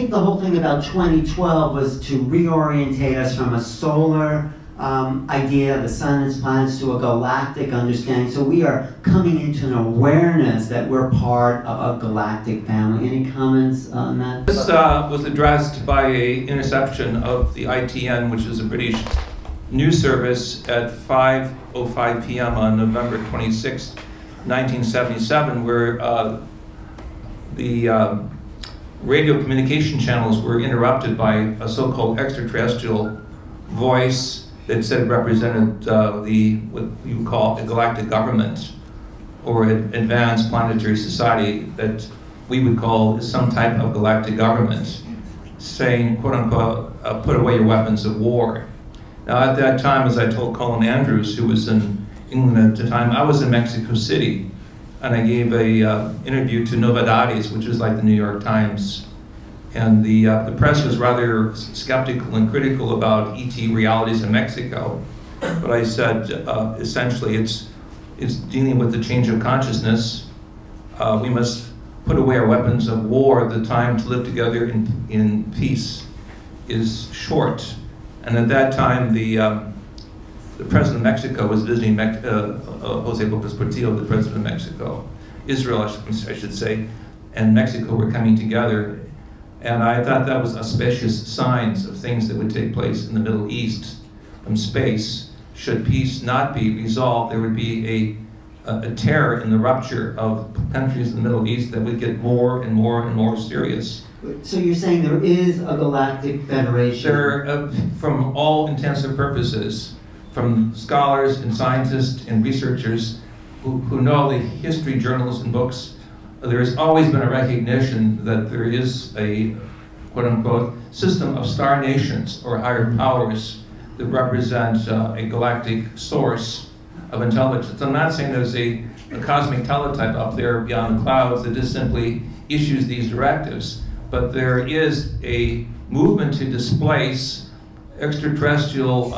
think the whole thing about 2012 was to reorientate us from a solar idea, the sun and its planets, to a galactic understanding. So we are coming into an awareness that we're part of a galactic family. Any comments on that? This was addressed by an interception of the ITN, which is a British news service, at 5:05 p.m. on November 26, 1977, where the radio communication channels were interrupted by a so-called extraterrestrial voice that said it represented what you call a galactic government, or an advanced planetary society that we would call some type of galactic government, saying, quote unquote, put away your weapons of war. Now at that time, as I told Colin Andrews, who was in England at the time, I was in Mexico City, and I gave a interview to Novedades, which is like the New York Times. And the press was rather skeptical and critical about ET realities in Mexico. But I said, essentially, it's dealing with the change of consciousness. We must put away our weapons of war. The time to live together in peace is short. And at that time, the president of Mexico was visiting Jose Lopez Portillo, the president of Mexico. Israel, I should say, and Mexico were coming together. And I thought that was auspicious signs of things that would take place in the Middle East from space. Should peace not be resolved, there would be a terror in the rupture of countries in the Middle East that would get more and more and more serious. So you're saying there is a Galactic Federation? There, from all intents and purposes, from scholars and scientists and researchers who know the history, journals, and books, there has always been a recognition that there is a, quote-unquote, system of star nations or higher powers that represent a galactic source of intelligence. I'm not saying there's a cosmic teletype up there beyond the clouds that just simply issues these directives, but there is a movement to displace extraterrestrial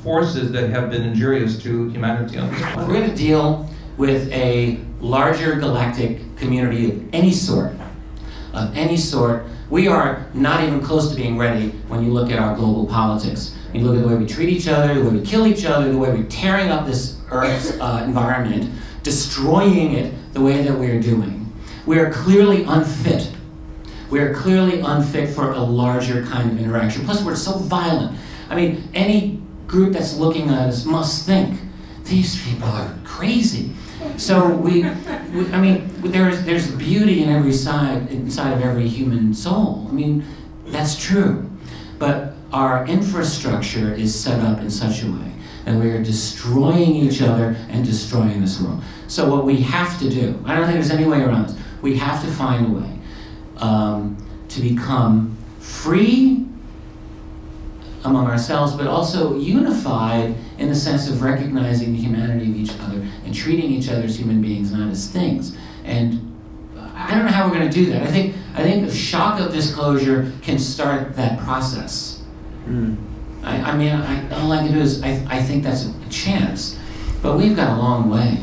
forces that have been injurious to humanity on this planet. We're going to deal with a larger galactic community of any sort, we are not even close to being ready when you look at our global politics. When you look at the way we treat each other, the way we kill each other, the way we're tearing up this Earth's environment, destroying it the way that we're doing. We are clearly unfit. We are clearly unfit for a larger kind of interaction. Plus, we're so violent. I mean, any group that's looking at us must think, these people are crazy. So I mean, there's beauty in every side, inside of every human soul. I mean, that's true. But our infrastructure is set up in such a way that we are destroying each other and destroying this world. So what we have to do, I don't think there's any way around this, we have to find a way to become free among ourselves, but also unified in the sense of recognizing the humanity of each other and treating each other as human beings, not as things. And I don't know how we're going to do that. I think the shock of disclosure can start that process. I mean, all I can do is, I think that's a chance, but we've got a long way.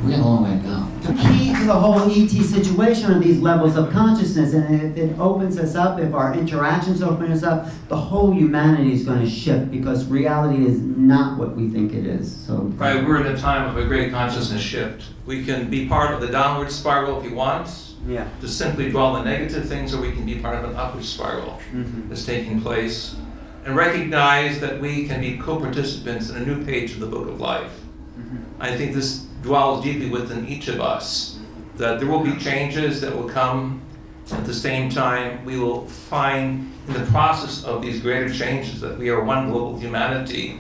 We have a long way to go. The key to the whole ET situation are these levels of consciousness, and if it opens us up, if our interactions open us up, the whole humanity is going to shift, because reality is not what we think it is. So right, we're in a time of a great consciousness shift. We can be part of the downward spiral if we want, to simply dwell on the negative things, or we can be part of an upward spiral that's taking place, and recognize that we can be co-participants in a new page of the book of life. I think this dwells deeply within each of us, that there will be changes that will come. At the same time, we will find in the process of these greater changes that we are one global humanity,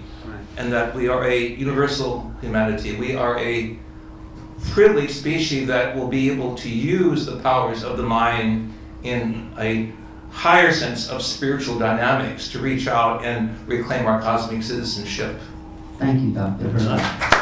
and that we are a universal humanity. We are a privileged species that will be able to use the powers of the mind in a higher sense of spiritual dynamics to reach out and reclaim our cosmic citizenship. Thank you, Dr. Hurtak.